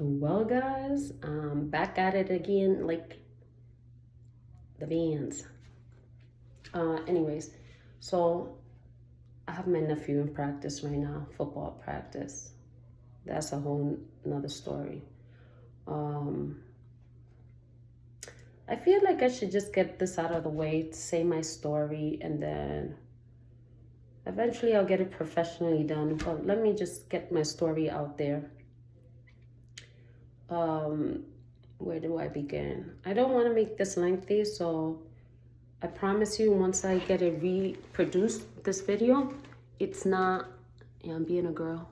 Well, guys, I'm back at it again, like the bands. Anyways, so I have my nephew in practice right now, football practice. That's a whole another story. Um, I feel like I should just get this out of the way, say my story, and then eventually I'll get it professionally done. But let me just get my story out there. Um, where do I begin? I don't want to make this lengthy, so I promise you, once I get it reproduced, this video, it's not, yeah, I'm being a girl.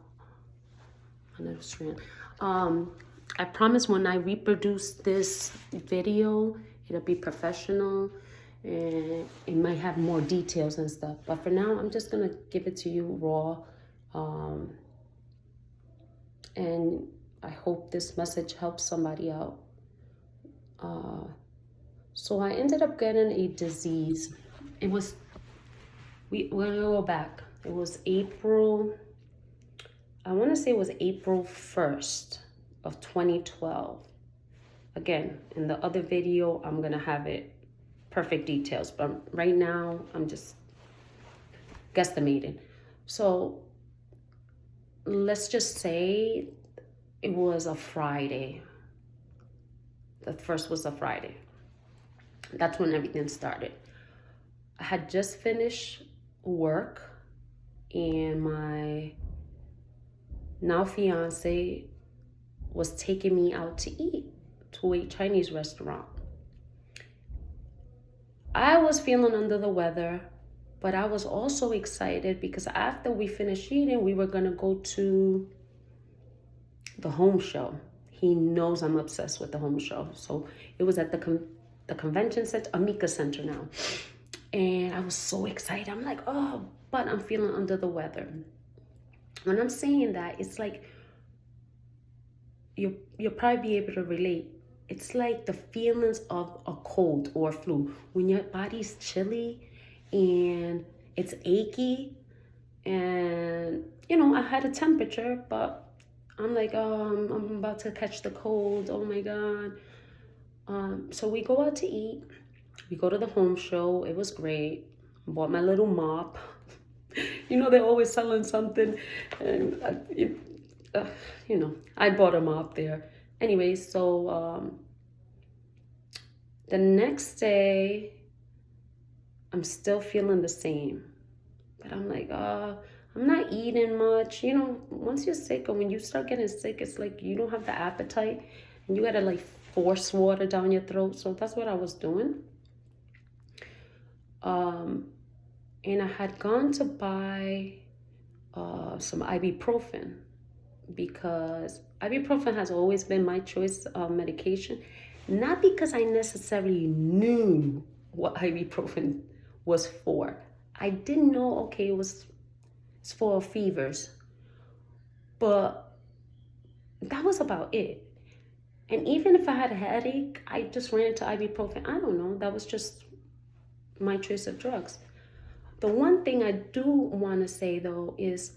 I understand. I promise when I reproduce this video, it'll be professional and it might have more details and stuff. But for now, I'm just gonna give it to you raw. And I hope this message helps somebody out. So I ended up getting a disease. It was, we'll go back. It was April, I want to say it was April 1st of 2012. Again, in the other video, I'm going to have it perfect details. But right now, I'm just guesstimating. So let's just say it was a Friday. The first was a Friday. That's when everything started. I had just finished work and my now fiance was taking me out to eat to a Chinese restaurant. I was feeling under the weather, but I was also excited because after we finished eating, we were gonna go to the home show. He knows I'm obsessed with the home show. So it was at the convention center, Amica Center now. And I was so excited. I'm like, oh, but I'm feeling under the weather. When I'm saying that, it's like, you'll probably be able to relate. It's like the feelings of a cold or flu. When your body's chilly and it's achy and, I had a temperature, but I'm like, oh, I'm about to catch the cold. Oh my God. So we go out to eat. We go to the home show. It was great. Bought my little mop. They're always selling something. And, I bought a mop there. Anyway, so the next day, I'm still feeling the same. But I'm like, I'm not eating much. Once you're sick or when you start getting sick, it's like you don't have the appetite. And you got to like force water down your throat. So that's what I was doing. And I had gone to buy some ibuprofen because ibuprofen has always been my choice of medication. Not because I necessarily knew what ibuprofen was for. I didn't know, okay, it's for fevers. But that was about it. And even if I had a headache, I just ran to ibuprofen. I don't know. That was just my choice of drugs. The one thing I do want to say, though, is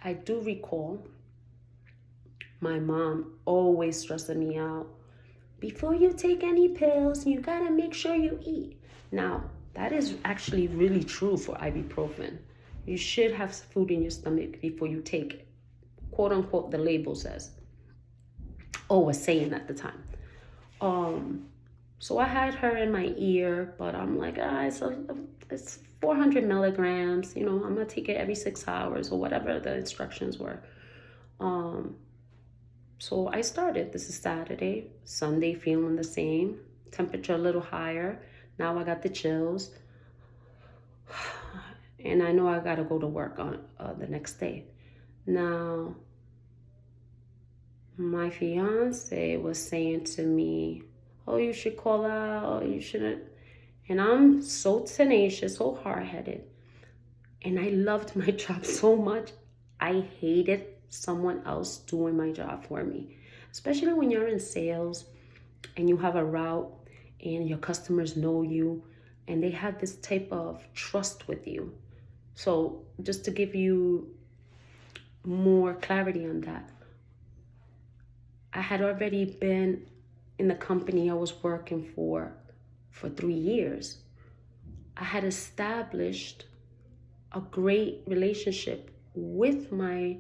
I do recall my mom always stressing me out. Before you take any pills, you got to make sure you eat. Now, that is actually really true for ibuprofen. You should have food in your stomach before you take it. Quote unquote, the label says. Or was saying at the time. So I had her in my ear, but I'm like, it's 400 milligrams. I'm going to take it every 6 hours or whatever the instructions were. So I started. This is Saturday. Sunday, feeling the same. Temperature a little higher. Now I got the chills. And I know I got to go to work on the next day. Now, my fiance was saying to me, oh, you should call out, you shouldn't. And I'm so tenacious, so hard-headed. And I loved my job so much. I hated someone else doing my job for me. Especially when you're in sales and you have a route and your customers know you and they have this type of trust with you. So just to give you more clarity on that, I had already been in the company I was working for 3 years. I had established a great relationship with my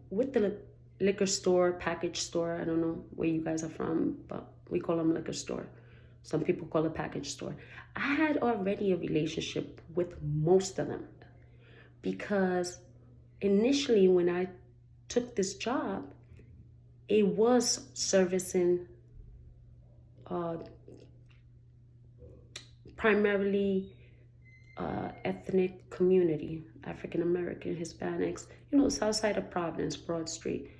with the liquor store, package store. I don't know where you guys are from, but we call them liquor store. Some people call it package store. I had already a relationship with most of them because initially when I took this job, it was servicing primarily ethnic community, African American, Hispanics, south side of Providence, Broad Street.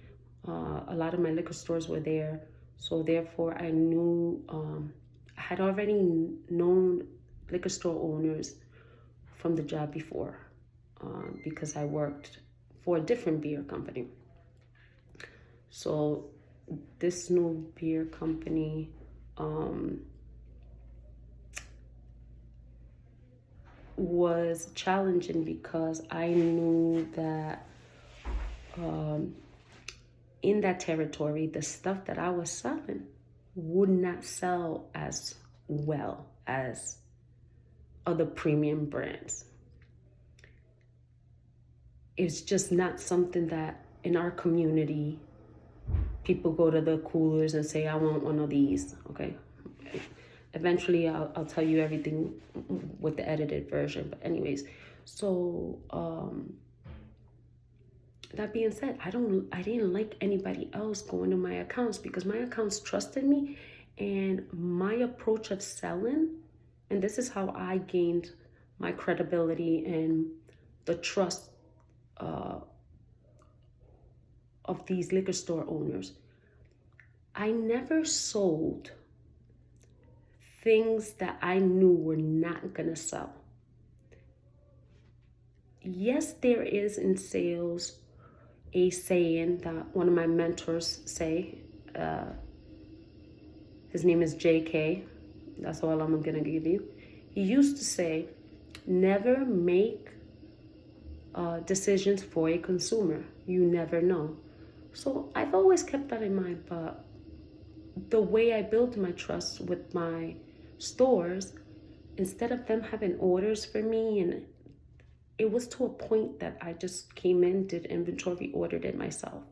A lot of my liquor stores were there. So therefore I knew, I had already known liquor store owners from the job before because I worked for a different beer company. So this new beer company, was challenging because I knew that in that territory, the stuff that I was selling would not sell as well as other premium brands. It's just not something that in our community, people go to the coolers and say, I want one of these, okay? Eventually, I'll tell you everything with the edited version. But anyways, so that being said, I didn't like anybody else going to my accounts because my accounts trusted me, and my approach of selling, and this is how I gained my credibility and the trust of these liquor store owners. I never sold things that I knew were not gonna sell. Yes, there is in sales a saying that one of my mentors say. His name is JK. That's all I'm gonna give you. He used to say, never make decisions for a consumer. You never know. So I've always kept that in mind, but the way I built my trust with my stores, instead of them having orders for me, and it was to a point that I just came in, did inventory, ordered it myself.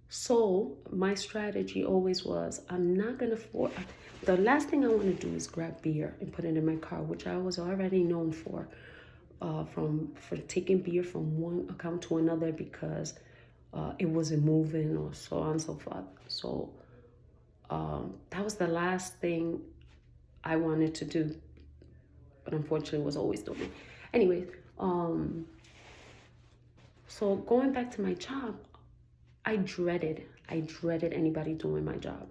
So my strategy always was, I'm not gonna the last thing I want to do is grab beer and put it in my car, which I was already known for taking beer from one account to another because it wasn't moving or so on and so forth. So that was the last thing I wanted to do, but unfortunately was always doing it. Anyways, so going back to my job, I dreaded anybody doing my job.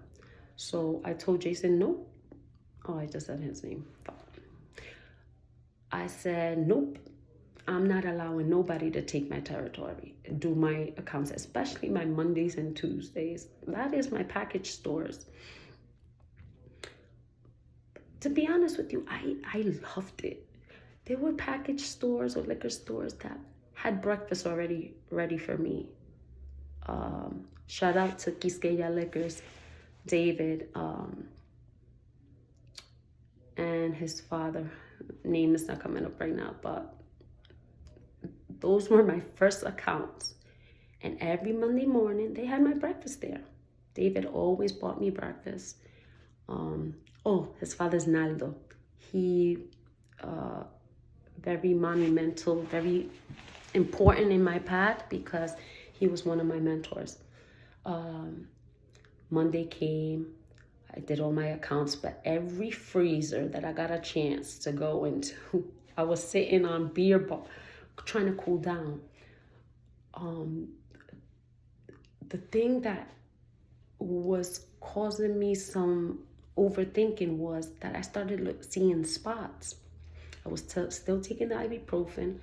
So I told Jason, nope. Oh, I just said his name. I said, nope. I'm not allowing nobody to take my territory, do my accounts, especially my Mondays and Tuesdays. That is my package stores. To be honest with you, I loved it. There were package stores or liquor stores that had breakfast already ready for me. Shout out to Quisqueya Liquors, David, and his father. Name is not coming up right now, but those were my first accounts. And every Monday morning, they had my breakfast there. David always bought me breakfast. His father's Naldo. He, very monumental, very important in my path because he was one of my mentors. Monday came, I did all my accounts, but every freezer that I got a chance to go into, I was sitting on beer bar, trying to cool down. The thing that was causing me some overthinking was that I started seeing spots. I was still taking the ibuprofen.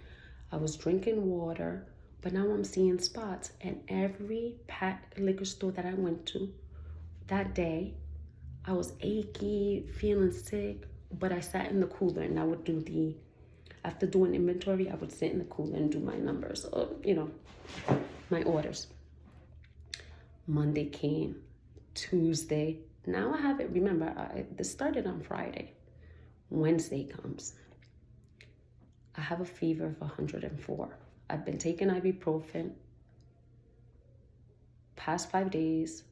I was drinking water, but now I'm seeing spots. And every liquor store that I went to that day, I was achy, feeling sick, but I sat in the cooler and I would after doing inventory, I would sit in the cooler and do my numbers. my orders. Monday came, Tuesday. Now I have it. Remember, this started on Friday. Wednesday comes. I have a fever of 104. I've been taking ibuprofen past 5 days,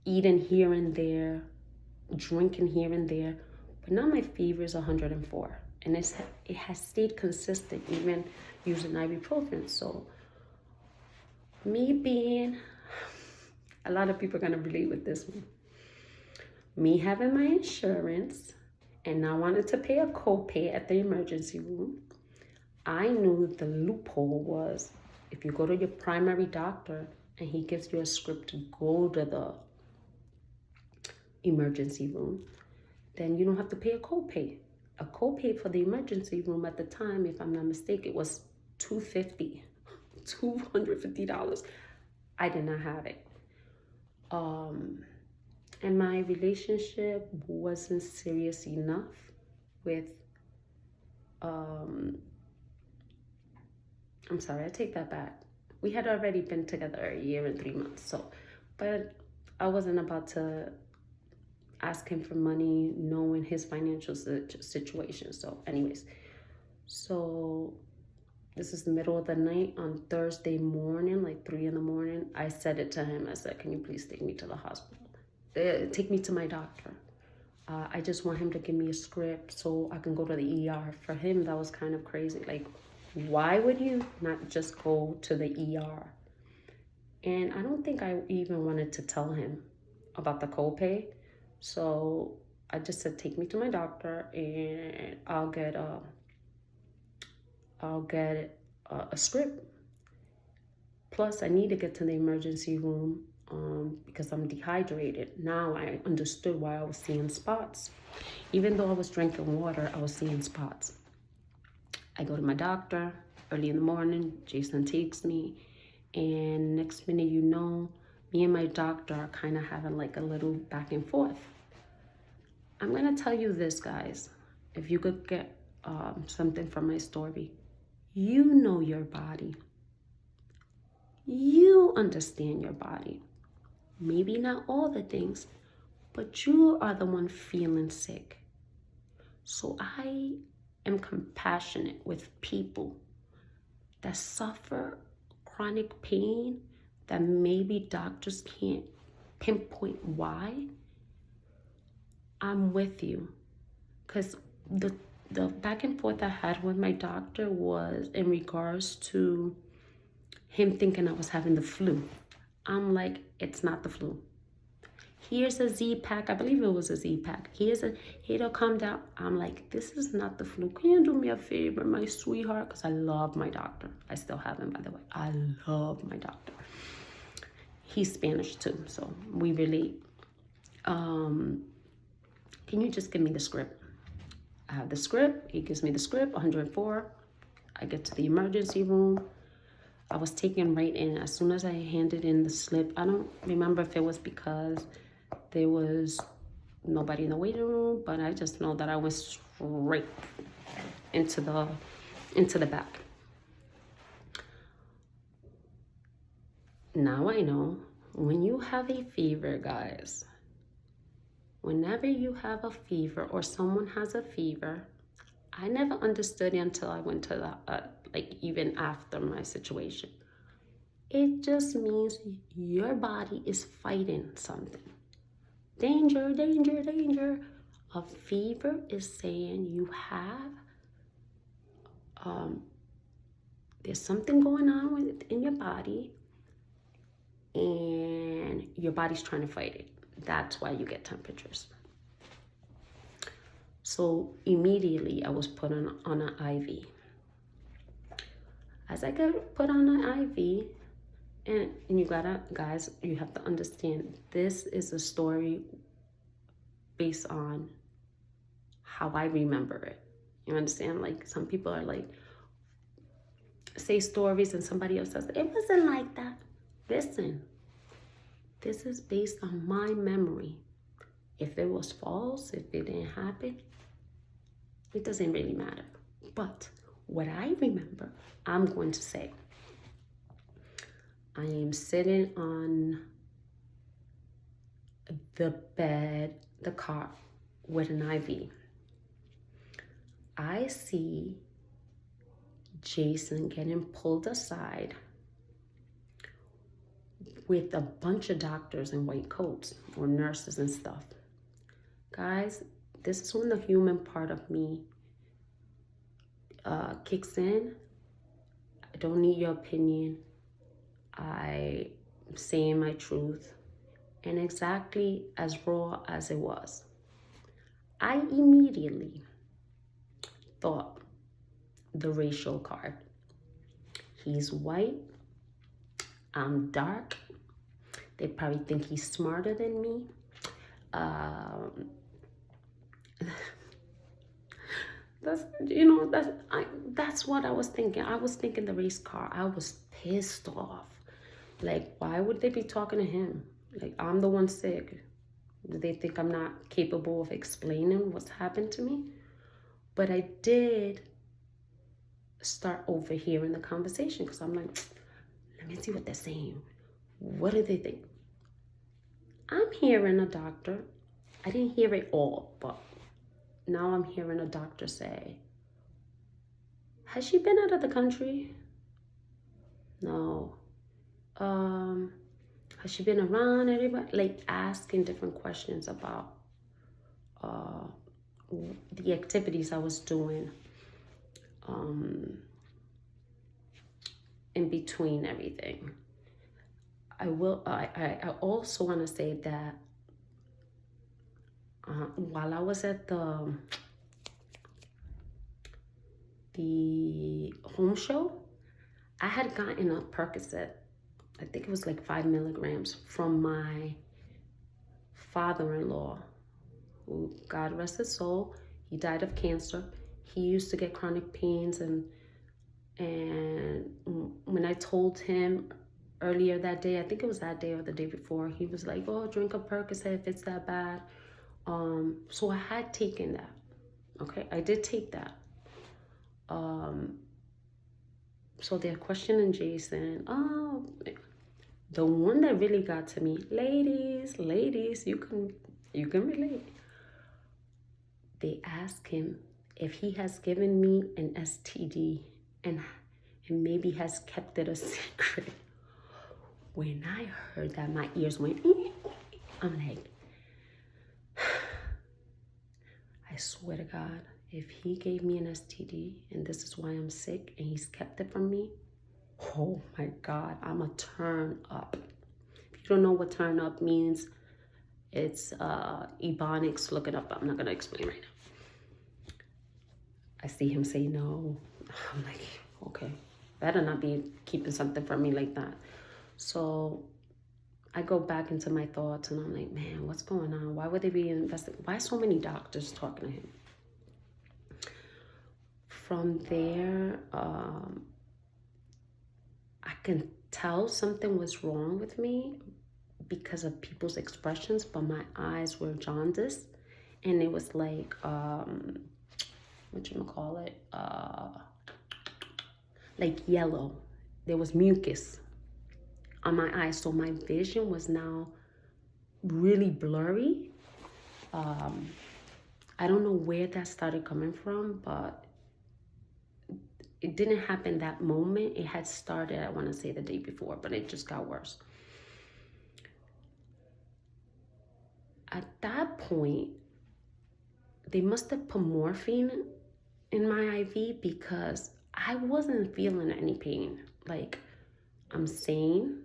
eating here and there, drinking here and there, but now my fever is 104, and it has stayed consistent even using ibuprofen. So me being, a lot of people are gonna relate with this one. Me having my insurance and I wanted to pay a copay at the emergency room. I knew the loophole was if you go to your primary doctor and he gives you a script to go to the emergency room, then you don't have to pay a copay. A copay for the emergency room at the time, if I'm not mistaken, it was $250. I did not have it. And my relationship wasn't serious enough with, I'm sorry, I take that back. We had already been together a year and 3 months, so, but I wasn't about to ask him for money knowing his financial situation. So anyways, so this is the middle of the night on Thursday morning, like 3 a.m. I said it to him. I said, can you please take me to the hospital? Take me to my doctor. I just want him to give me a script so I can go to the ER. For him, that was kind of crazy. Like, why would you not just go to the ER? And I don't think I even wanted to tell him about the copay. So I just said, take me to my doctor and I'll get a script. Plus, I need to get to the emergency room because I'm dehydrated. Now I understood why I was seeing spots. Even though I was drinking water, I was seeing spots. I go to my doctor early in the morning. Jason takes me. And next minute, you know, me and my doctor are kind of having like a little back and forth. I'm going to tell you this, guys. If you could get something from my story, you know your body. You understand your body. Maybe not all the things, but you are the one feeling sick. So I am compassionate with people that suffer chronic pain that maybe doctors can't pinpoint why. I'm with you, because the back and forth I had with my doctor was in regards to him thinking I was having the flu. I'm like, it's not the flu. Here's a Z-Pack. I believe it was a Z-Pack. It'll calm down. I'm like, this is not the flu. Can you do me a favor, my sweetheart? Because I love my doctor. I still have him, by the way. I love my doctor. He's Spanish too, so we relate. Can you just give me the script? I have the script. He gives me the script, 104. I get to the emergency room. I was taken right in. As soon as I handed in the slip, I don't remember if it was because there was nobody in the waiting room, but I just know that I went straight into the back. Now I know when you have a fever, guys, whenever you have a fever or someone has a fever, I never understood it until I went to the, even after my situation. It just means your body is fighting something. Danger, danger, danger. A fever is saying you have, there's something going on in your body and your body's trying to fight it. That's why you get temperatures. So immediately I was put on an IV. As I got put on an IV, and you gotta, guys, you have to understand, this is a story based on how I remember it. You understand? Like, some people are like, say stories and somebody else says, it wasn't like that. Listen, this is based on my memory. If it was false, if it didn't happen, it doesn't really matter. But what I remember, I'm going to say. I am sitting on the bed, the cot, with an IV. I see Jason getting pulled aside with a bunch of doctors in white coats or nurses and stuff. Guys, this is when the human part of me kicks in. I don't need your opinion. I'm saying my truth, and exactly as raw as it was. I immediately thought the racial card. He's white, I'm dark. They probably think he's smarter than me. That's what I was thinking. I was thinking the race car. I was pissed off. Like, why would they be talking to him? Like, I'm the one sick. Do they think I'm not capable of explaining what's happened to me? But I did start overhearing the conversation because I'm like, let me see what they're saying. What do they think? I'm hearing a doctor. I didn't hear it all, but now I'm hearing a doctor say, has she been out of the country? No. Has she been around anybody? Like asking different questions about the activities I was doing in between everything. I also want to say that while I was at the home show, I had gotten a Percocet. I think it was like 5 milligrams from my father-in-law, who, God rest his soul, he died of cancer. He used to get chronic pains, and when I told him earlier that day, I think it was that day or the day before, he was like, oh, drink a Percocet if it's that bad. So I had taken that. Okay, I did take that. So they're questioning Jason. Oh, the one that really got to me, ladies, you can relate. They ask him if he has given me an STD and maybe has kept it a secret. When I heard that, my ears went, I'm like, I swear to God, if he gave me an STD and this is why I'm sick and he's kept it from me, oh my God, I'm a turn up. If you don't know what turn up means, it's Ebonics. Look it up. I'm not going to explain right now. I see him say no. I'm like, okay, better not be keeping something from me like that. So I go back into my thoughts and I'm like, man, what's going on? Why would they be investigating? Why so many doctors talking to him? From there, I can tell something was wrong with me because of people's expressions, but my eyes were jaundiced, and it was like, whatchamacallit, like yellow. There was mucus on my eyes, so my vision was now really blurry. I don't know where that started coming from, but it didn't happen that moment. It had started, I want to say, the day before, but it just got worse. At that point, they must have put morphine in my IV because I wasn't feeling any pain. Like, I'm sane.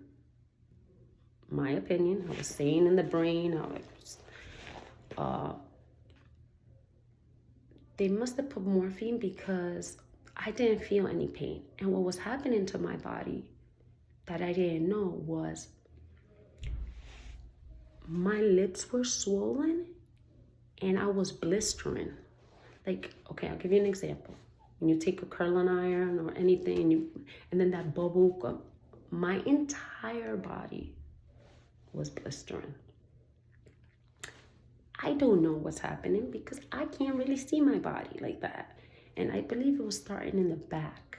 My opinion, I was sane in the brain. They must have put morphine because I didn't feel any pain. And what was happening to my body that I didn't know was my lips were swollen and I was blistering. Like, okay, I'll give you an example. When you take a curling iron or anything and then that bubble up, my entire body was blistering. I don't know what's happening because I can't really see my body like that. And I believe it was starting in the back.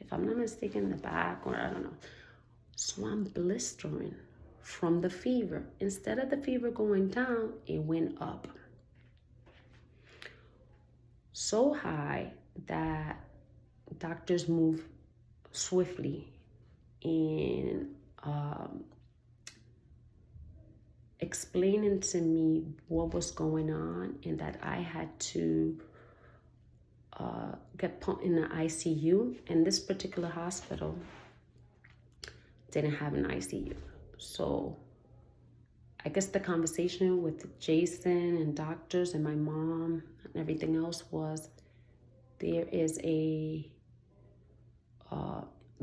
If I'm not mistaken, in the back, or I don't know. So I'm blistering from the fever. Instead of the fever going down, it went up. So high that doctors move swiftly in explaining to me what was going on and that I had to get put in the ICU. And this particular hospital didn't have an ICU. So I guess the conversation with Jason and doctors and my mom and everything else was there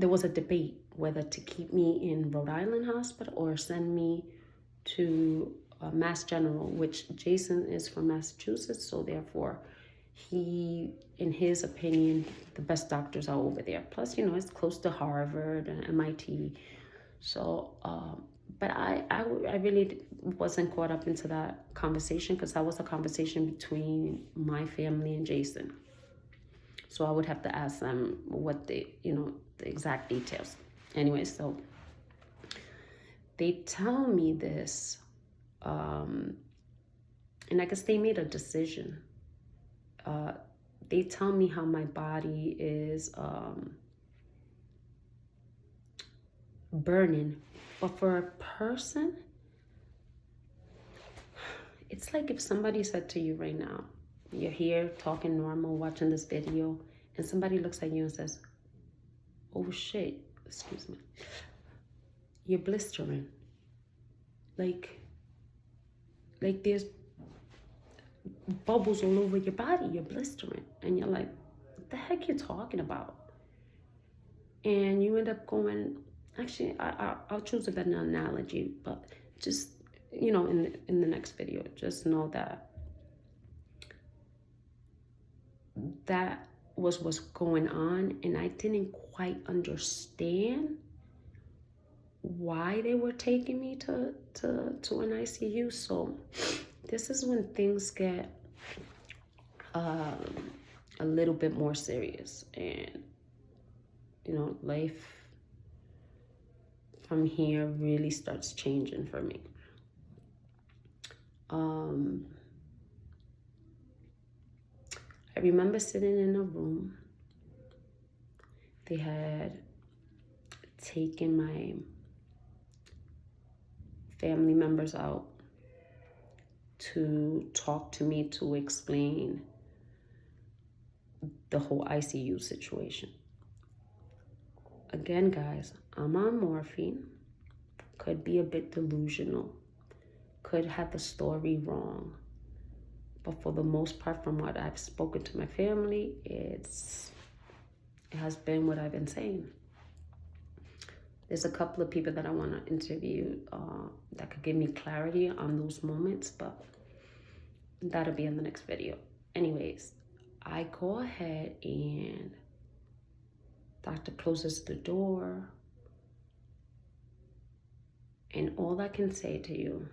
was a debate whether to keep me in Rhode Island Hospital or send me to Mass General, which Jason is from Massachusetts, so therefore he, in his opinion, the best doctors are over there. Plus, it's close to Harvard and MIT. So, but I really wasn't caught up into that conversation because that was a conversation between my family and Jason. So I would have to ask them what the exact details. Anyway, so they tell me this, and I guess they made a decision. They tell me how my body is burning. But for a person, it's like if somebody said to you right now, you're here talking normal, watching this video, and somebody looks at you and says, oh shit, excuse me, you're blistering. Like there's bubbles all over your body, you're blistering. And you're like, what the heck you talking about? And you end up going, actually, I'll choose a better analogy, but just, in the next video, just know that was what's going on, and I didn't quite understand why they were taking me to an ICU. So this is when things get a little bit more serious, and life from here really starts changing for me. I remember sitting in a room. They had taken my family members out to talk to me to explain the whole ICU situation. Again, guys, I'm on morphine, could be a bit delusional, could have the story wrong. But for the most part, from what I've spoken to my family, it has been what I've been saying. There's a couple of people that I want to interview that could give me clarity on those moments, but that'll be in the next video. Anyways, I go ahead and doctor closes the door. And all I can say to you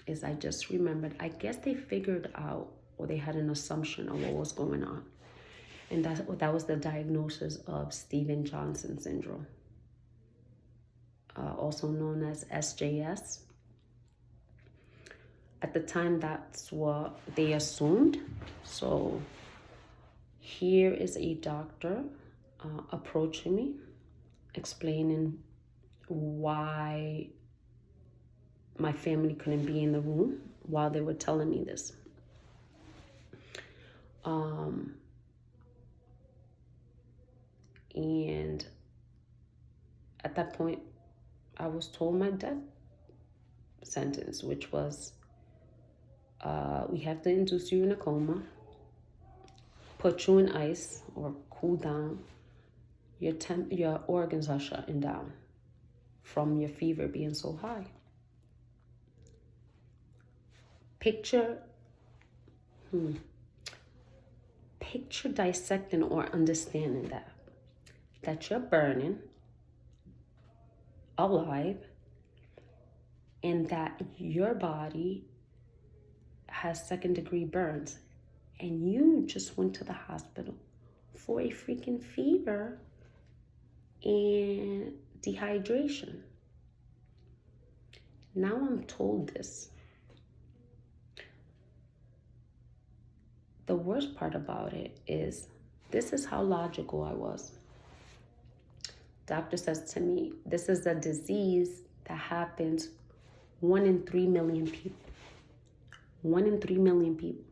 is I just remembered, I guess they figured out, or they had an assumption of what was going on. And that was the diagnosis of Stevens-Johnson syndrome, also known as SJS. At the time, that's what they assumed. So here is a doctor approaching me, explaining why my family couldn't be in the room while they were telling me this. And at that point, I was told my death sentence, which was, we have to induce you in a coma, put you in ice or cool down. Your organs are shutting down from your fever being so high. Picture dissecting or understanding that you're burning alive, and that your body has second-degree burns, and you just went to the hospital for a freaking fever, and dehydration. Now I'm told this. The worst part about it is, this is how logical I was. Doctor says to me, this is a disease that happens 1 in 3 million people. 1 in 3 million people.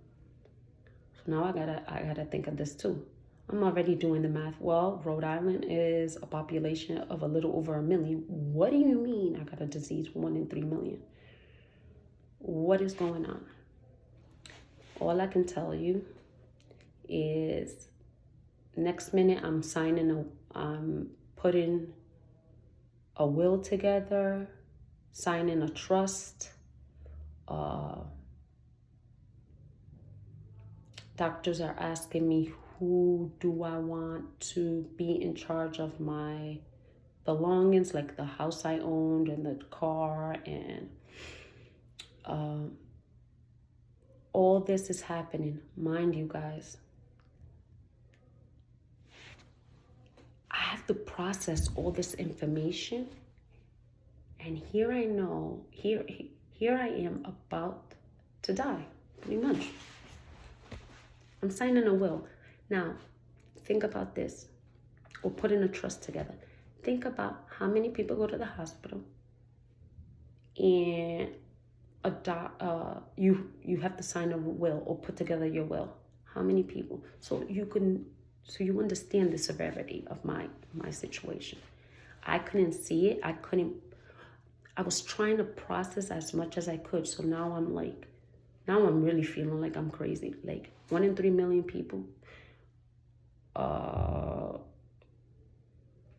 So now I gotta think of this too. I'm already doing the math. Well, Rhode Island is a population of a little over 1 million. What do you mean I got a disease 1 in 3 million? What is going on? All I can tell you is next minute I'm putting a will together, signing a trust. Doctors are asking me who do I want to be in charge of my belongings, like the house I owned and the car, and all this is happening. Mind you guys, I have to process all this information, and here I know, here I am about to die, pretty much. I'm signing a will. Now, think about this. We're putting a trust together. Think about how many people go to the hospital, and you have to sign a will or put together your will. How many people? So you understand the severity of my situation. I couldn't see it. I was trying to process as much as I could. So now I'm really feeling like I'm crazy. Like 1 in 3 million people.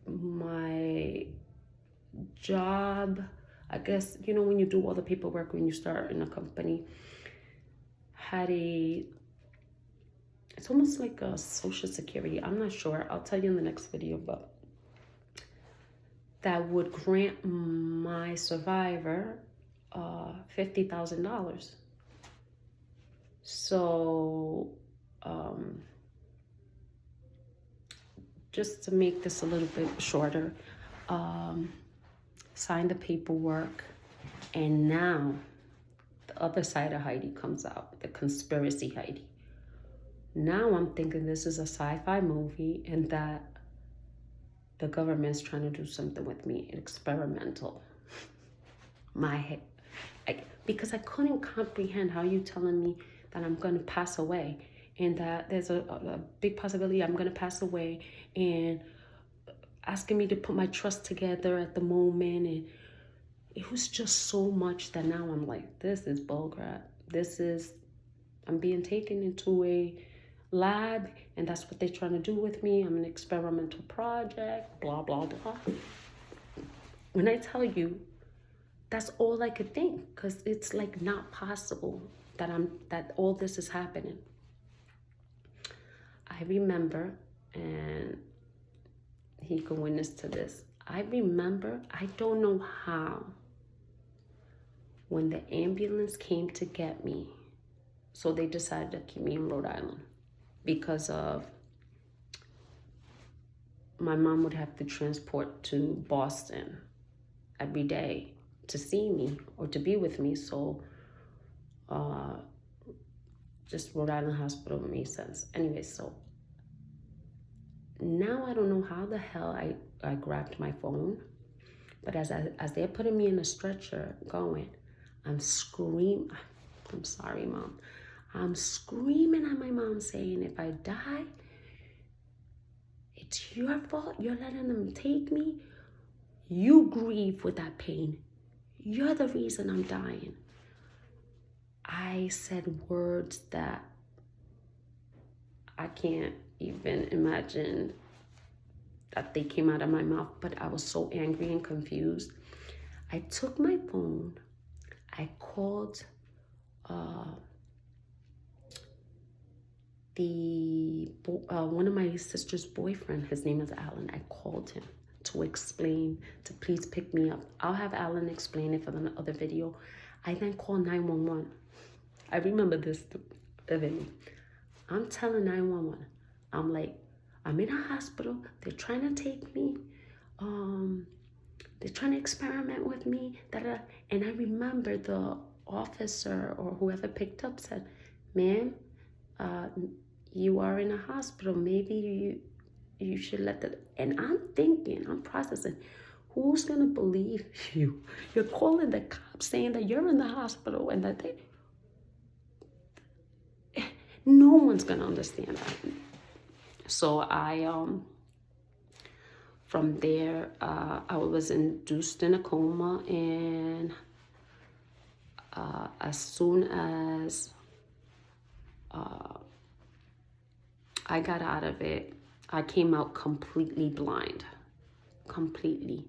My job, I guess, when you do all the paperwork when you start in a company, it's almost like a social security. I'm not sure. I'll tell you in the next video, but that would grant my survivor $50,000. So, just to make this a little bit shorter, sign the paperwork, and now the other side of Heidi comes out, the conspiracy Heidi. Now I'm thinking this is a sci-fi movie and that the government's trying to do something with me, experimental. My head, because I couldn't comprehend how you telling me that I'm going to pass away, and that there's a big possibility I'm going to pass away, and asking me to put my trust together at the moment. And it was just so much that now I'm like, this is bullcrap. I'm being taken into a lab, and that's what they're trying to do with me. I'm an experimental project, blah, blah, blah. When I tell you, that's all I could think, because it's like not possible that all this is happening. I remember, and he can witness to this, I don't know how, when the ambulance came to get me, so they decided to keep me in Rhode Island because of my mom would have to transport to Boston every day to see me or to be with me. So just Rhode Island Hospital made sense. Anyway, so now I don't know how the hell I grabbed my phone, but as they're putting me in a stretcher going, I'm screaming. I'm sorry, Mom. I'm screaming at my mom saying, if I die, it's your fault. You're letting them take me. You grieve with that pain. You're the reason I'm dying. I said words that I can't even imagine that they came out of my mouth, but I was so angry and confused. I took my phone. I called one of my sister's boyfriend. His name is Alan. I called him to explain to please pick me up. I'll have Alan explain it for the other video. I then called 911. I remember this vividly. I'm telling 911. I'm like, I'm in a hospital. They're trying to take me. They're trying to experiment with me. Da, da. And I remember the officer or whoever picked up said, ma'am, you are in a hospital. Maybe you should let the... And I'm thinking, I'm processing, who's going to believe you? You're calling the cops saying that you're in the hospital and that they... No one's going to understand that. So from there, I was induced in a coma, and as soon as I got out of it, I came out completely blind, completely,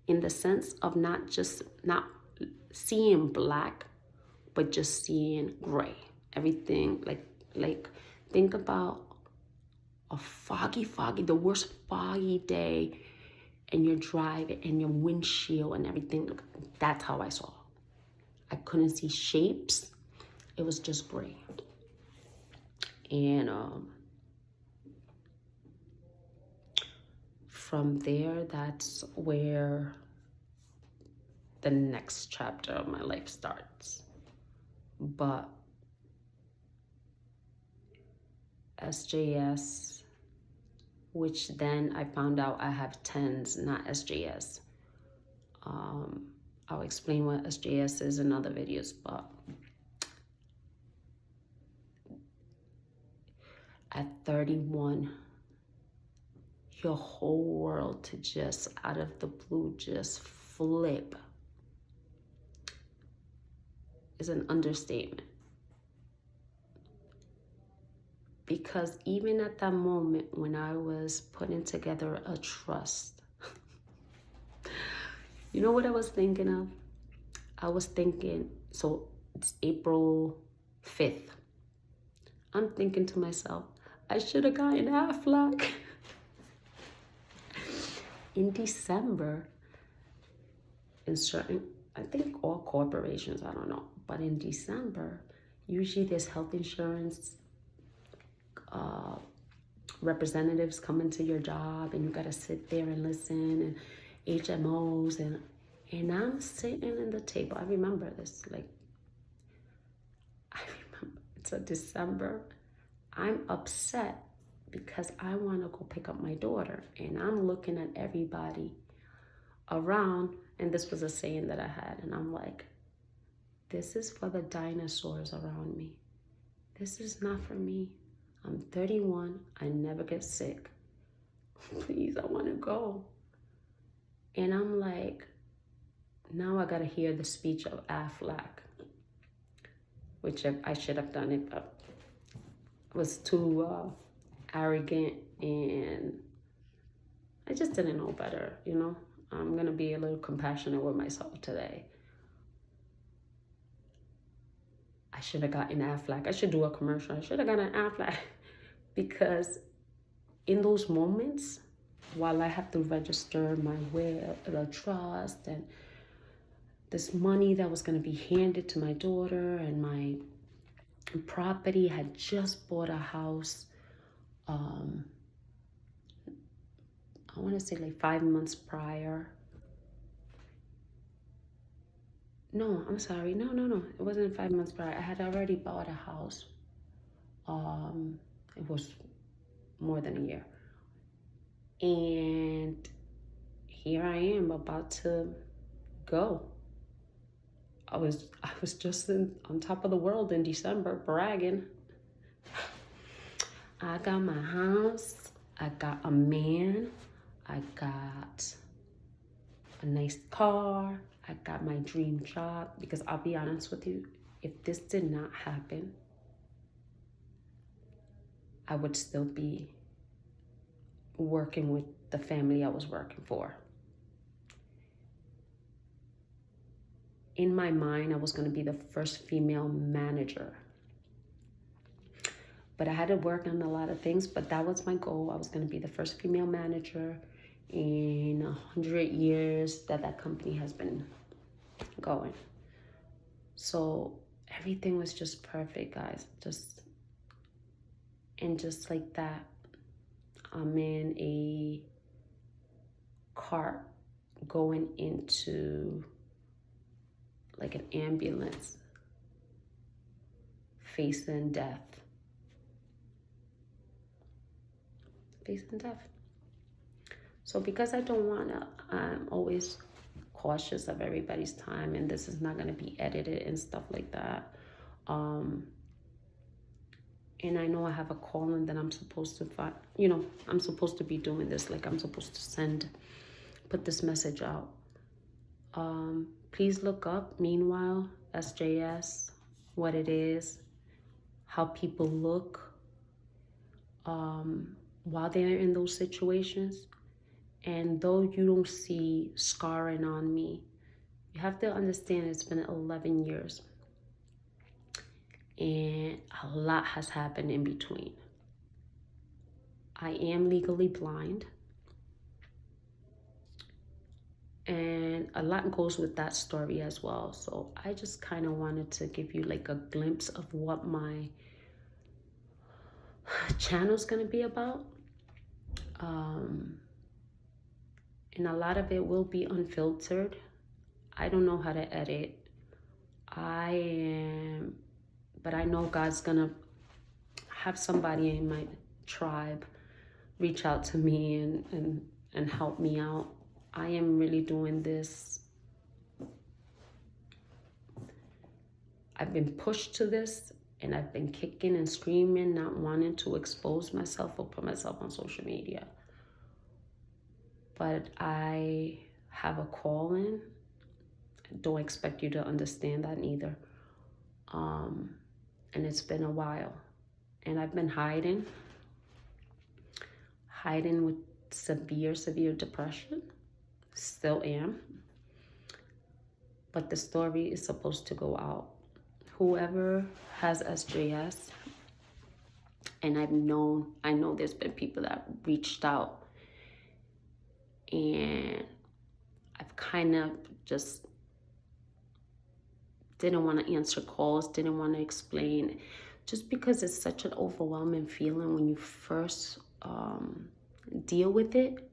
in the sense of not seeing black, but just seeing gray. Everything, like think about a foggy, the worst foggy day, and you're driving and your windshield and everything. Look, that's how I saw. I couldn't see shapes. It was just gray. And from there, that's where the next chapter of my life starts. But SJS, which then I found out I have TENS, not SJS. I'll explain what SJS is in other videos, but at 31, your whole world to just out of the blue just flip is an understatement. Because even at that moment when I was putting together a trust, you know what I was thinking of? I was thinking, so it's April 5th. I'm thinking to myself, I should have gotten Aflac. In December, in certain, I think all corporations, I don't know, but in December, usually there's health insurance representatives come into your job, and you gotta sit there and listen, and HMOs, and I'm sitting in the table. I remember this, it's a December. I'm upset because I want to go pick up my daughter, and I'm looking at everybody around, and this was a saying that I had, and I'm like, this is for the dinosaurs around me. This is not for me. I'm 31. I never get sick. Please, I want to go. And I'm like, now I got to hear the speech of Aflac, which I should have done it, but I was too arrogant, and I just didn't know better, you know? I'm going to be a little compassionate with myself today. I should have gotten Aflac. I should do a commercial. I should have gotten Aflac, because in those moments, while I have to register my will, the trust, and this money that was going to be handed to my daughter, and my property, had just bought a house, I want to say like 5 months prior. No, I'm sorry. No. It wasn't 5 months prior. I had already bought a house. It was more than a year. And here I am about to go. I was just on top of the world in December, bragging. I got my house. I got a man. I got a nice car. I got my dream job. Because I'll be honest with you, if this did not happen, I would still be working with the family I was working for. In my mind, I was going to be the first female manager. But I had to work on a lot of things, but that was my goal. I was going to be the first female manager in 100 years that company has been going. So everything was just perfect, guys. Just like that, I'm in a cart going into like an ambulance facing death. So because I don't want to, I'm always cautious of everybody's time, and this is not going to be edited and stuff like that. And I know I have a calling that I'm supposed to find, I'm supposed to be doing this. Like I'm supposed to put this message out. Please look up, meanwhile, SJS, what it is, how people look while they're in those situations. And though you don't see scarring on me, you have to understand it's been 11 years. And a lot has happened in between. I am legally blind. And a lot goes with that story as well. So I just kind of wanted to give you like a glimpse of what my channel's going to be about. And a lot of it will be unfiltered. I don't know how to edit. But I know God's going to have somebody in my tribe reach out to me and help me out. I am really doing this. I've been pushed to this, and I've been kicking and screaming, not wanting to expose myself or put myself on social media. But I have a calling. Don't expect you to understand that either. And it's been a while. And I've been hiding with severe depression. Still am. But the story is supposed to go out. Whoever has SJS, and I know there's been people that reached out, and I've kind of just didn't want to answer calls, didn't want to explain, just because it's such an overwhelming feeling when you first deal with it.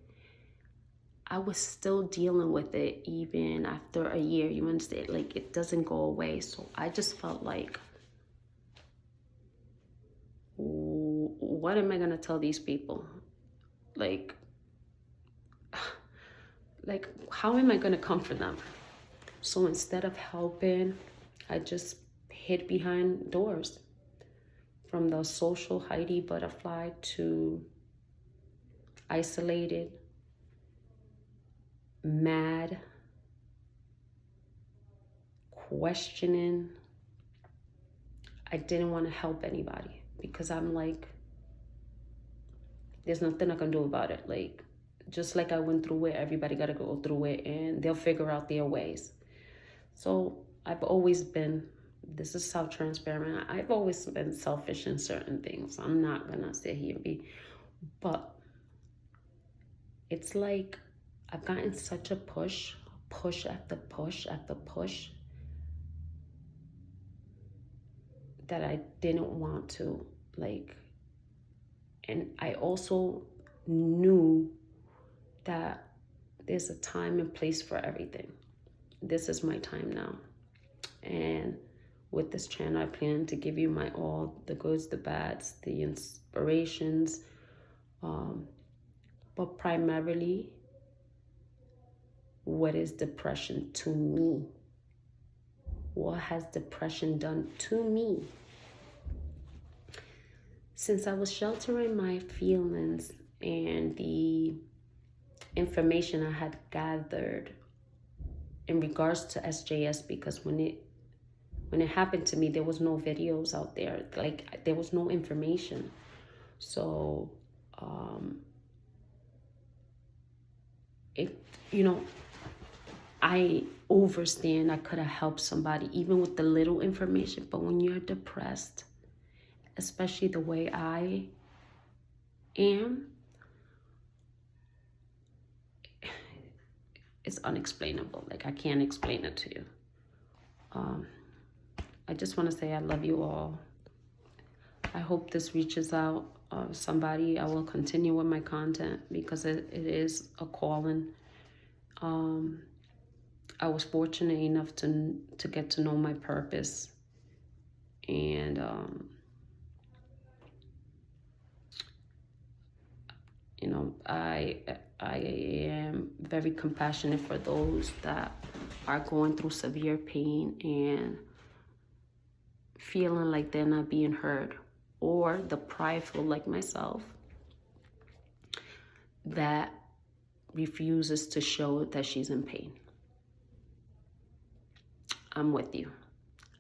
I was still dealing with it even after a year. You understand? Like, it doesn't go away. So I just felt like, what am I going to tell these people? Like, how am I going to comfort them? So instead of helping, I just hid behind doors. From the social Heidi butterfly to isolated, mad, questioning. I didn't want to help anybody because I'm like, there's nothing I can do about it. Like, just like I went through it, everybody got to go through it, and they'll figure out their ways. So I've always been, this is how transparent, I've always been selfish in certain things. I'm not going to sit here and be, but it's like I've gotten such a push after push, that I didn't want to, like, and I also knew that there's a time and place for everything. This is my time now. And with this channel, I plan to give you my all, the goods, the bads, the inspirations, but primarily, what is depression to me? What has depression done to me? Since I was sheltering my feelings and the information I had gathered in regards to SJS, because when it happened to me, there was no videos out there. Like, there was no information. So, I overstand I could have helped somebody even with the little information. But when you're depressed, especially the way I am, it's unexplainable. Like, I can't explain it to you. I just want to say I love you all. I hope this reaches out somebody. I will continue with my content because it is a calling. I was fortunate enough to get to know my purpose, and I am very compassionate for those that are going through severe pain and feeling like they're not being heard, or the prideful like myself that refuses to show that she's in pain. I'm with you.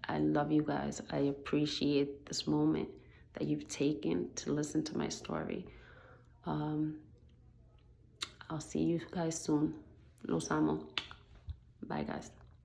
I love you guys. I appreciate this moment that you've taken to listen to my story. I'll see you guys soon. Los amo. Bye, guys.